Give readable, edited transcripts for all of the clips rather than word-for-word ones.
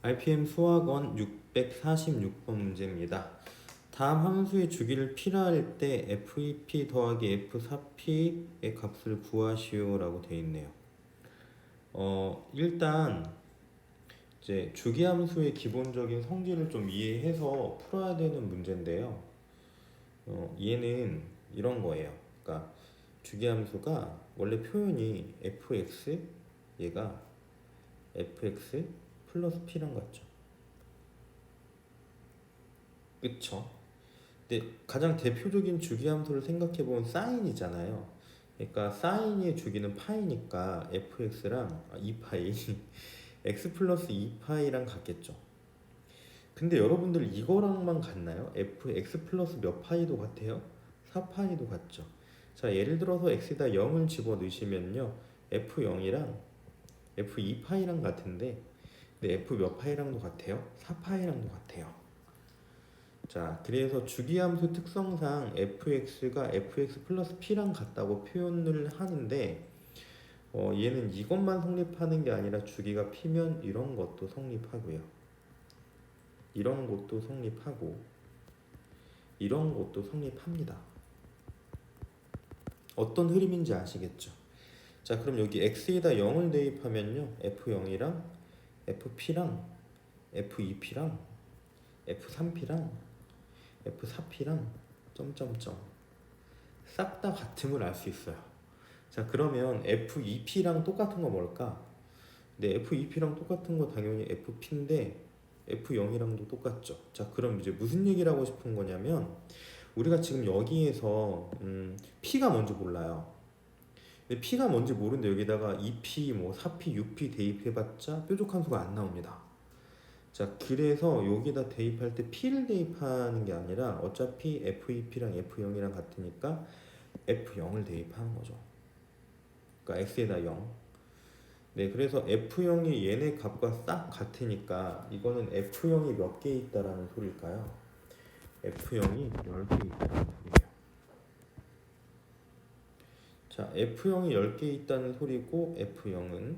RPM 수학원 646번 문제입니다. 다음 함수의 주기를 p라 할 때 f2p 더하기 f4p의 값을 구하시오 라고 되어 있네요. 일단 이제 주기 함수의 기본적인 성질을 좀 이해해서 풀어야 되는 문제인데요. 얘는 이런 거예요. 그러니까 주기 함수가 원래 표현이 fx, 얘가 fx 플러스 p랑 같죠. 그쵸? 근데 가장 대표적인 주기함수를 생각해보면 사인이잖아요. 그러니까 사인의 주기는 파이니까 fx랑 2파이 x 플러스 2파이랑 같겠죠. 근데 여러분들 이거랑만 같나요? fx 플러스 몇 파이도 같아요? 4파이도 같죠. 자, 예를 들어서 x에다 0을 집어넣으시면요 f0이랑 f2파이랑 같은데 근데 f 몇 파이랑도 같아요? 4파이랑도 같아요. 자, 그래서 주기함수 특성상 fx가 fx 플러스 p랑 같다고 표현을 하는데 얘는 이것만 성립하는 게 아니라 주기가 p면 이런 것도 성립하고요. 이런 것도 성립하고 이런 것도 성립합니다. 어떤 흐름인지 아시겠죠? 자, 그럼 여기 x에다 0을 대입하면요 f0이랑 fp랑 f2p랑 f3p랑 f4p랑 점점점 싹 다 같음을 알 수 있어요. 자, 그러면 F2P랑 똑같은 거 뭘까? 네, F2P랑 똑같은 거 당연히 FP인데 F0이랑도 똑같죠. 자, 그럼 이제 무슨 얘기를 하고 싶은 거냐면 우리가 지금 여기에서 P가 뭔지 몰라요. 근데 P가 뭔지 모르는데 여기다가 2P, 뭐 4P, 6P 대입해봤자 뾰족함수가 안 나옵니다. 자, 그래서 여기다 대입할 때 P를 대입하는 게 아니라 어차피 F2P랑 F0이랑 같으니까 F0을 대입하는 거죠. 그러니까 x에다 0. 네, 그래서 f0이 얘네 값과 싹 같으니까 이거는 f0이 몇 개 있다라는 소리일까요? f0이 10개 있다는 소리예요. 자, f0이 10개 있다는 소리고 f0은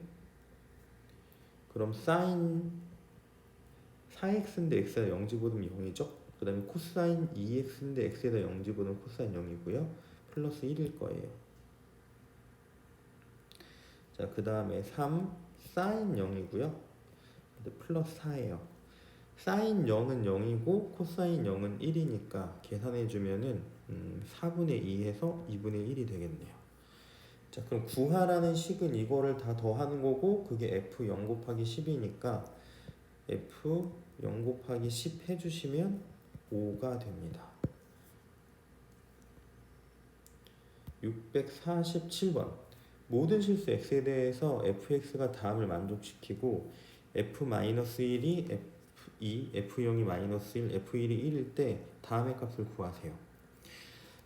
그럼 사인 4x인데 x에다 0 집어넣으면 0이죠? 그 다음에 코사인 2x인데 x에다 0 집어넣으면 코사인 0이고요. 플러스 1일 거예요. 자, 그 다음에 3 사인 0이고요. 플러스 4예요. 사인 0은 0이고 코사인 0은 1이니까 계산해주면은 4분의 2에서 2분의 1이 되겠네요. 자, 그럼 구하라는 식은 이거를 다 더하는 거고 그게 f0 곱하기 10이니까 f0 곱하기 10 해주시면 5가 됩니다. 647번 모든 실수 x에 대해서 fx가 다음을 만족시키고 f-1이 f2, f0이 마이너스 1, f1이 1일 때 다음의 값을 구하세요.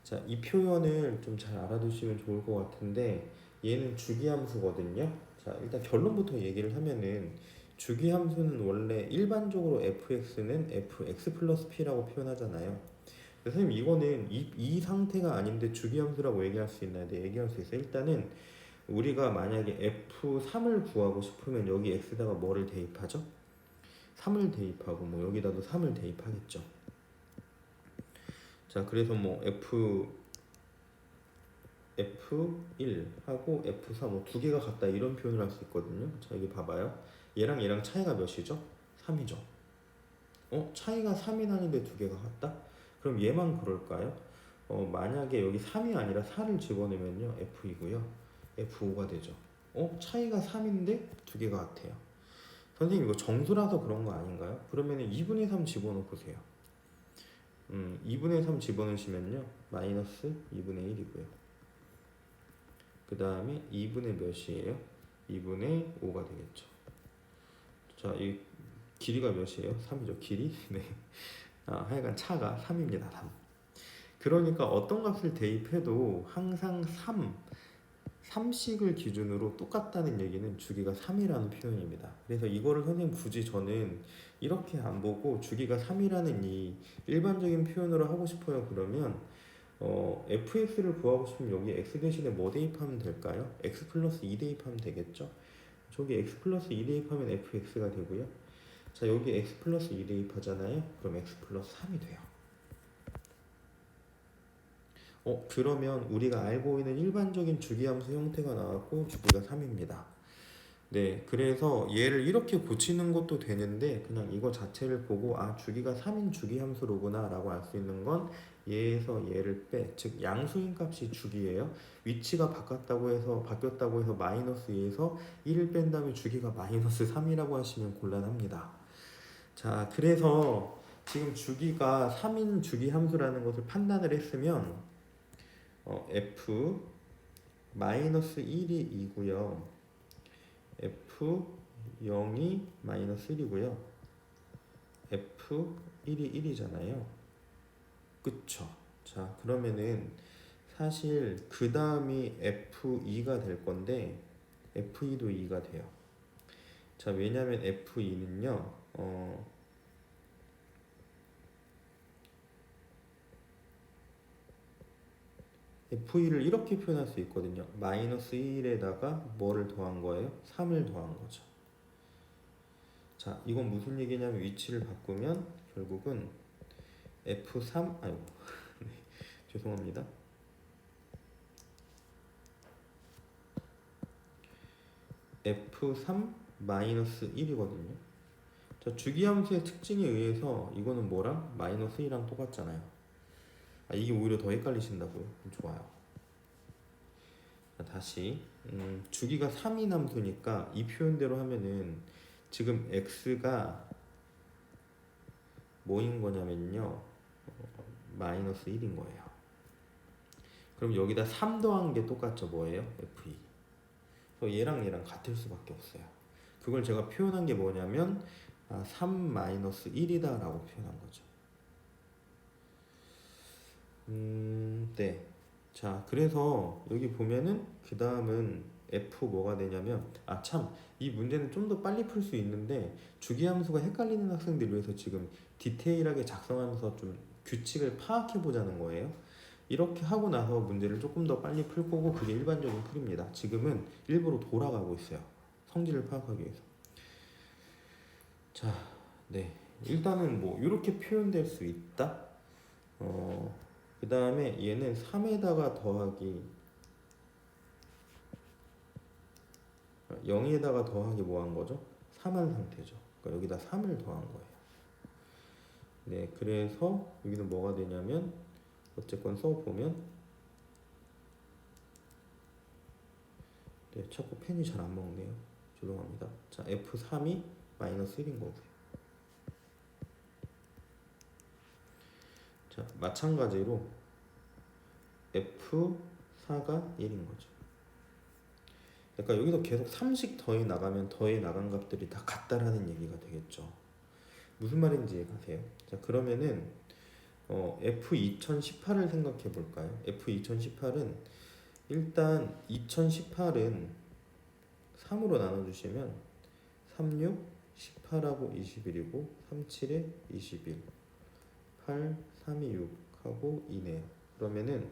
자, 이 표현을 좀 잘 알아두시면 좋을 것 같은데 얘는 주기함수거든요. 자, 일단 결론부터 얘기를 하면은 주기함수는 원래 일반적으로 fx는 fx 플러스 p라고 표현하잖아요. 선생님 이거는 이 상태가 아닌데 주기함수라고 얘기할 수 있나요? 네, 얘기할 수 있어요. 일단은 우리가 만약에 f3을 구하고 싶으면 여기 x에다가 뭐를 대입하죠? 3을 대입하고 뭐 여기다도 3을 대입하겠죠. 자, 그래서 뭐 f1 하고 f4 뭐 두 개가 같다 이런 표현을 할 수 있거든요. 자, 여기 봐봐요. 얘랑 얘랑 차이가 몇이죠? 3이죠. 차이가 3이 나는데 두 개가 같다? 그럼 얘만 그럴까요? 만약에 여기 3이 아니라 4를 집어넣으면요 F이고요 F5가 되죠. 차이가 3인데 두 개가 같아요. 선생님 이거 정수라서 그런 거 아닌가요? 그러면은 2분의 3 집어넣어 보세요. 2분의 3 집어넣으시면요 마이너스 2분의 1이고요 그 다음에 2분의 몇이에요? 2분의 5가 되겠죠. 자, 이 길이가 몇이에요? 3이죠. 길이? 네. 하여간 차가 3입니다. 3. 그러니까 어떤 값을 대입해도 항상 3씩을 기준으로 똑같다는 얘기는 주기가 3이라는 표현입니다. 그래서 이거를 선생님 굳이 저는 이렇게 안 보고 주기가 3이라는 이 일반적인 표현으로 하고 싶어요. 그러면 fx를 구하고 싶으면 여기 x 대신에 뭐 대입하면 될까요? x 플러스 2 대입하면 되겠죠? 저기 x 플러스 2 대입하면 fx가 되고요. 자, 여기 x 플러스 2 대입하잖아요. 그럼 x 플러스 3이 돼요. 그러면 우리가 알고 있는 일반적인 주기함수 형태가 나왔고 주기가 3입니다. 네, 그래서 얘를 이렇게 고치는 것도 되는데 그냥 이거 자체를 보고 주기가 3인 주기함수로구나 라고 알 수 있는 건 얘에서 얘를 즉 양수인 값이 주기예요. 위치가 바뀌었다고 해서 마이너스 2에서 1을 뺀 다음에 주기가 마이너스 3이라고 하시면 곤란합니다. 자, 그래서 지금 주기가 3인 주기함수라는 것을 판단을 했으면 f 마이너스 1이 2고요. f0이 마이너스 1이고요. f1이 1이잖아요. 그쵸? 자, 그러면은 사실 그 다음이 f2가 될 건데 f2도 2가 돼요. 자, 왜냐면 f2는요 f2를 이렇게 표현할 수 있거든요. 마이너스 1에다가 뭐를 더한 거예요? 3을 더한 거죠. 자, 이건 무슨 얘기냐면 위치를 바꾸면 결국은 f3 네, 죄송합니다. f3 마이너스 1이거든요. 자, 주기함수의 특징에 의해서 이거는 뭐랑? 마이너스 1이랑 똑같잖아요. 이게 오히려 더 헷갈리신다고요? 좋아요. 자, 다시 주기가 3인 함수니까 이 표현대로 하면은 지금 x가 뭐인 거냐면요 마이너스 1인 거예요. 그럼 여기다 3 더한 게 똑같죠. 뭐예요? f2. 그래서 얘랑 같을 수밖에 없어요. 그걸 제가 표현한 게 뭐냐면 3 마이너스 1이다 라고 표현한 거죠. 네. 자, 그래서 여기 보면은 그 다음은 f 뭐가 되냐면 이 문제는 좀 더 빨리 풀 수 있는데 주기함수가 헷갈리는 학생들 위해서 지금 디테일하게 작성하면서 좀 규칙을 파악해 보자는 거예요. 이렇게 하고 나서 문제를 조금 더 빨리 풀 거고 그게 일반적인 풀입니다. 지금은 일부러 돌아가고 있어요. 성질을 파악하기 위해서. 자, 네. 일단은 뭐 이렇게 표현될 수 있다. 그 다음에 얘는 3에다가 더하기 0에다가 더하기 뭐 한 거죠? 3한 상태죠. 그러니까 여기다 3을 더한 거예요. 네, 그래서 여기는 뭐가 되냐면 어쨌건 써보면 네, 자꾸 펜이 잘 안 먹네요. 죄송합니다. 자, F3이 마이너스 1인 거고요. 자, 마찬가지로 F4가 1인 거죠. 그러니까 여기서 계속 3씩 더해 나가면 더해 나간 값들이 다 같다라는 얘기가 되겠죠. 무슨 말인지 이해가세요? 자, 그러면은 F2018을 생각해 볼까요? F2018은 일단 2018은 3으로 나눠주시면 36, 18하고 21이고 37에 21, 8, 3이 6하고 2네요. 그러면은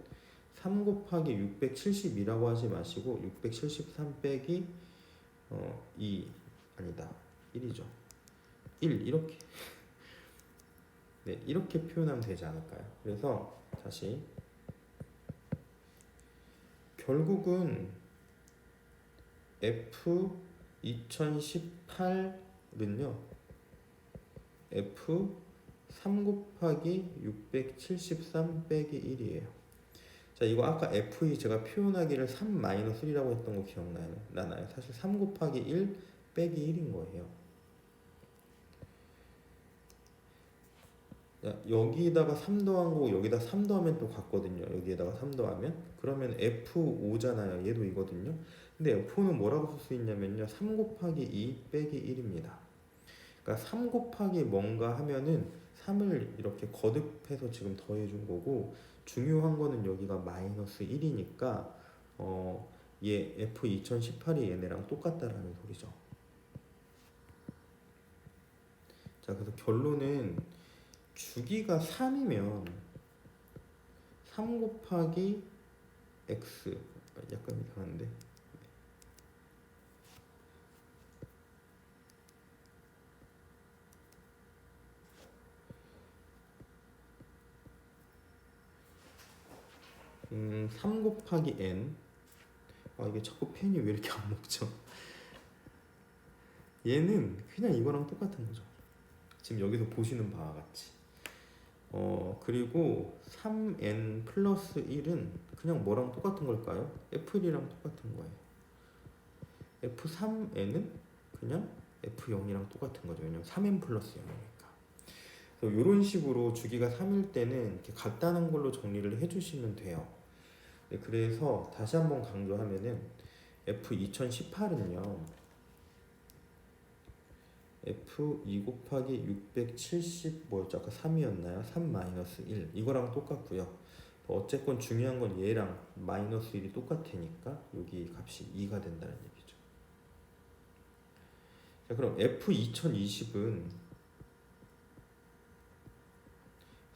3 곱하기 672라고 하지 마시고 673 빼기 2 아니다 1이죠. 1 이렇게 네, 이렇게 표현하면 되지 않을까요? 그래서 다시 결국은 F2018은요 F3 곱하기 673 빼기 1이에요. 자, 이거 아까 F2 제가 표현하기를 3-3이라고 했던 거 기억나나요? 사실 3 곱하기 1 빼기 1인 거예요. 자, 여기다가 3 더한 거고 여기다 3 더하면 또 같거든요. 여기에다가 3 더하면 그러면 F5잖아요. 얘도 이거든요. 근데 F5는 뭐라고 쓸 수 있냐면요 3 곱하기 2 빼기 1입니다. 그러니까 3 곱하기 뭔가 하면은 3을 이렇게 거듭해서 지금 더해준 거고 중요한 거는 여기가 마이너스 1이니까 얘 F2018이 얘네랑 똑같다라는 소리죠. 자, 그래서 결론은 주기가 3이면 3 곱하기 x 약간 이상한데 3 곱하기 n. 이게 자꾸 펜이 왜 이렇게 안 먹죠? 얘는 그냥 이거랑 똑같은 거죠. 지금 여기서 보시는 바와 같이. 그리고 3n 플러스 1은 그냥 뭐랑 똑같은 걸까요? F1이랑 똑같은 거예요. F3n은 그냥 F0이랑 똑같은 거죠. 왜냐면 3n 플러스 0이니까. 그래서 이런 식으로 주기가 3일 때는 이렇게 같다는 걸로 정리를 해주시면 돼요. 네, 그래서 다시 한번 강조하면은 F2018은요. F2 곱하기 670 뭐였죠? 아까 3이었나요? 3 마이너스 1 이거랑 똑같고요. 어쨌건 중요한 건 얘랑 마이너스 1이 똑같으니까 여기 값이 2가 된다는 얘기죠. 자, 그럼 F2020은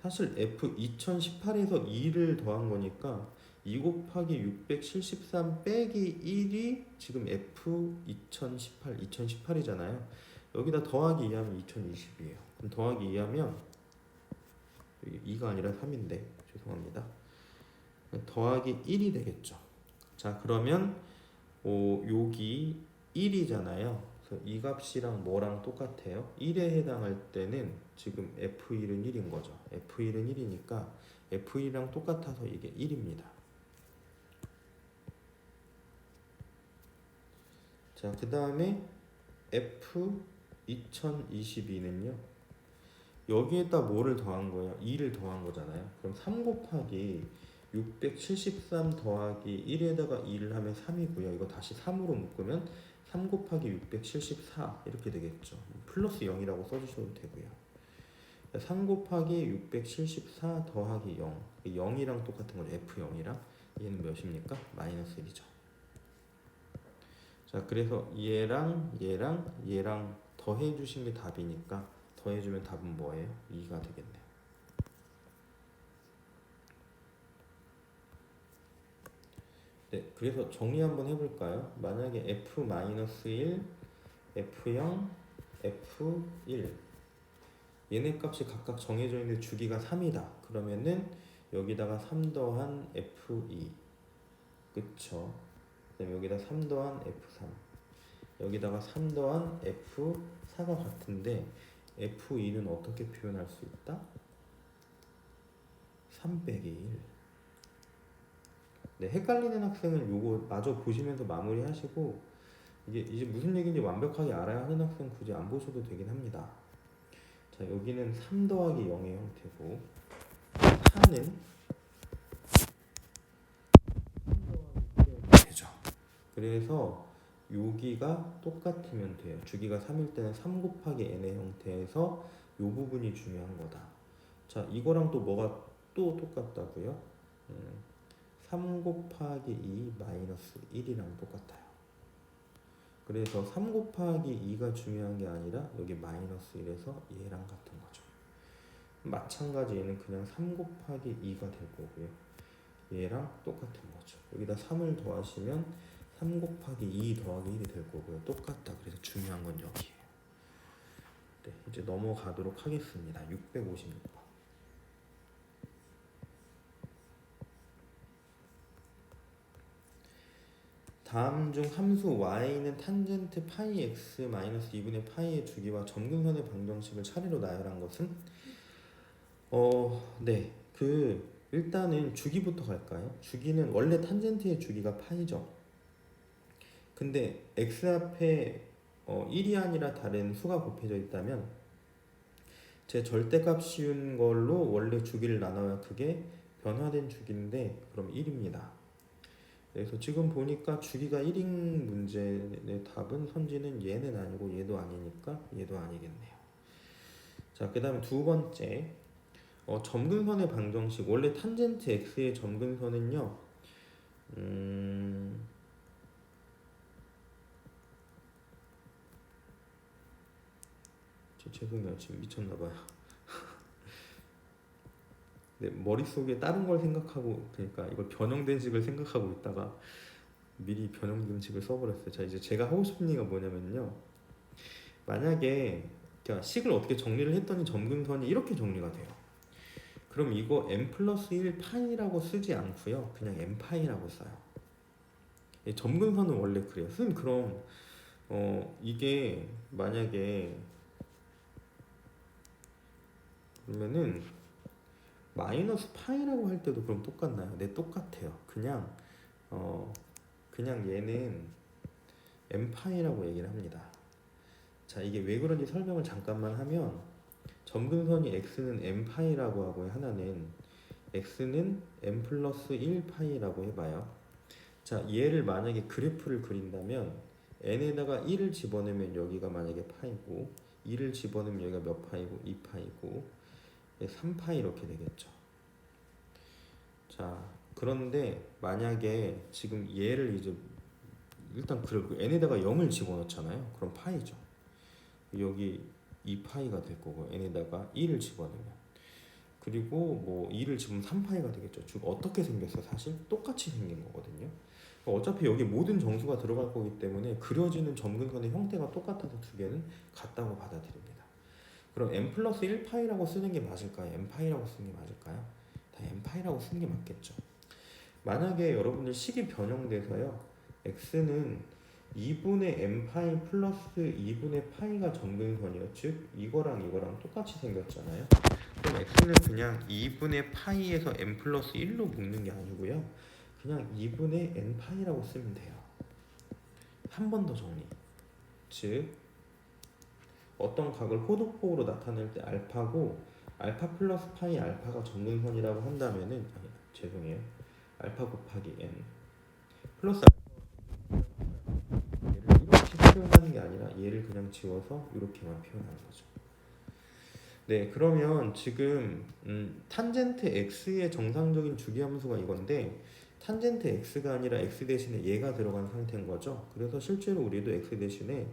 사실 F2018에서 2를 더한 거니까 2 곱하기 673 빼기 1이 지금 F2018, 2018이잖아요. 여기다 더하기 2하면 2020이에요. 그럼 더하기 2하면 2가 아니라 3인데 죄송합니다. 더하기 1이 되겠죠. 자, 그러면 여기 1이잖아요. 그래서 이 값이랑 뭐랑 똑같아요? 1에 해당할 때는 지금 F1은 1인 거죠. F1은 1이니까 F1이랑 똑같아서 이게 1입니다. 자, 그 다음에 F2022는요. 여기에다 뭐를 더한 거예요? 2를 더한 거잖아요. 그럼 3 곱하기 673 더하기 1에다가 2를 하면 3이고요. 이거 다시 3으로 묶으면 3 곱하기 674 이렇게 되겠죠. 플러스 0이라고 써주셔도 되고요. 3 곱하기 674 더하기 0 0이랑 똑같은 거죠. F0이랑 얘는 몇입니까? 마이너스 1이죠. 자, 그래서 얘랑 더해 주신 게 답이니까 더해주면 답은 뭐예요? 2가 되겠네요. 네, 그래서 정리 한번 해볼까요? 만약에 F-1, F0, F1 얘네 값이 각각 정해져 있는데 주기가 3이다. 그러면은 여기다가 3 더한 F2 그쵸? 그다음에 여기다 3 더한 F3 여기다가 3 더한 F4가 같은데 F2는 어떻게 표현할 수 있다? 3 빼기 1. 네, 헷갈리는 학생은 요거 마저 보시면서 마무리하시고 이게 이제 무슨 얘기인지 완벽하게 알아야 하는 학생 굳이 안 보셔도 되긴 합니다. 자, 여기는 3 더하기 0의 형태고 4는 3 더하기 1의 되죠. 그래서 여기가 똑같으면 돼요. 주기가 3일 때는 3 곱하기 n의 형태에서 이 부분이 중요한 거다. 자, 이거랑 또 뭐가 또 똑같다고요? 3 곱하기 2 마이너스 1이랑 똑같아요. 그래서 3 곱하기 2가 중요한 게 아니라 여기 마이너스 1에서 얘랑 같은 거죠. 마찬가지 얘는 그냥 3 곱하기 2가 될 거고요. 얘랑 똑같은 거죠. 여기다 3을 더하시면 3 곱하기 2 더하기 1이 될 거고요. 똑같다. 그래서 중요한 건 여기에요. 네, 이제 넘어가도록 하겠습니다. 656번. 다음 중 함수 y는 탄젠트 파이 x 마이너스 2분의 파이의 주기와 점근선의 방정식을 차례로 나열한 것은? 네. 일단은 주기부터 갈까요? 주기는 원래 탄젠트의 주기가 파이죠. 근데 x 앞에 1이 아니라 다른 수가 곱해져 있다면 제 절대값 씌운 걸로 원래 주기를 나눠야 그게 변화된 주기인데 그럼 1입니다. 그래서 지금 보니까 주기가 1인 문제의 답은 선지는 얘는 아니고 얘도 아니니까 얘도 아니겠네요. 자, 그 다음에 두 번째 점근선의 방정식. 원래 탄젠트 x의 점근선은요 죄송해요. 지금 미쳤나봐요. 네, 머릿속에 다른 걸 생각하고 그러니까 이걸 변형된 식을 생각하고 있다가 미리 변형된 식을 써버렸어요. 자, 이제 제가 하고 싶은 얘기가 뭐냐면요. 만약에 식을 어떻게 정리를 했더니 점근선이 이렇게 정리가 돼요. 그럼 이거 n 플러스 1 파이라고 쓰지 않고요. 그냥 n 파이라고 써요. 점근선은 원래 그래요. 선생님 그럼 이게 만약에 그러면은 마이너스 파이라고 할 때도 그럼 똑같나요? 네, 똑같아요. 그냥 얘는 n 파이라고 얘기를 합니다. 자, 이게 왜 그런지 설명을 잠깐만 하면 점근선이 x는 n 파이라고 하고 하나는 x는 n 플러스 1 파이라고 해봐요. 자, 얘를 만약에 그래프를 그린다면 n에다가 1을 집어넣으면 여기가 만약에 파이고 2를 집어넣으면 여기가 몇 파이고 2파이고 3파이 이렇게 되겠죠. 자, 그런데 만약에 지금 얘를 이제 일단 그리고 n에다가 0을 집어넣잖아요. 그럼 파이죠. 여기 2파이가 될 거고 n에다가 1을 집어넣으면 그리고 뭐 2를 집으면 3파이가 되겠죠. 즉 어떻게 생겼어? 사실 똑같이 생긴 거거든요. 어차피 여기 모든 정수가 들어갈 거기 때문에 그려지는 점근선의 형태가 똑같아서 두 개는 같다고 받아들입니다. 그럼 n 플러스 1파이라고 쓰는 게 맞을까요? n파이라고 쓰는 게 맞을까요? 다 n파이라고 쓰는 게 맞겠죠. 만약에 여러분들 식이 변형돼서요 x는 2분의 n파이 플러스 2분의 파이가 점근선이요. 즉 이거랑 똑같이 생겼잖아요. 그럼 x는 그냥 2분의 파이에서 n 플러스 1로 묶는 게 아니고요. 그냥 2분의 n파이라고 쓰면 돼요. 한 번 더 정리. 즉 어떤 각을 호독호로 나타낼 때 알파고 알파 플러스 파이 알파가 점근선이라고 한다면은 죄송해요. 알파 곱하기 n 플러스 얘를 이렇게 표현하는 게 아니라 얘를 그냥 지워서 이렇게만 표현하는 거죠. 네, 그러면 지금 탄젠트 x의 정상적인 주기함수가 이건데 탄젠트 x가 아니라 x 대신에 얘가 들어간 상태인 거죠. 그래서 실제로 우리도 x 대신에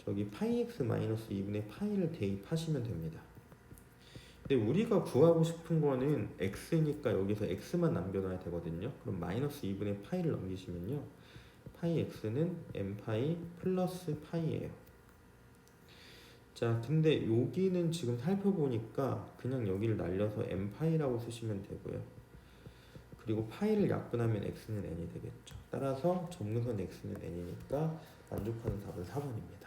저기 파이 x 마이너스 2분의 파이를 대입하시면 됩니다. 근데 우리가 구하고 싶은 거는 x니까 여기서 x만 남겨놔야 되거든요. 그럼 마이너스 2분의 파이를 넘기시면요. 파이 x는 n파이 플러스 파이예요. 자, 근데 여기는 지금 살펴보니까 그냥 여기를 날려서 n파이라고 쓰시면 되고요. 그리고 파이를 약분하면 x는 n이 되겠죠. 따라서 점근선 x는 n이니까 만족하는 답은 4번입니다.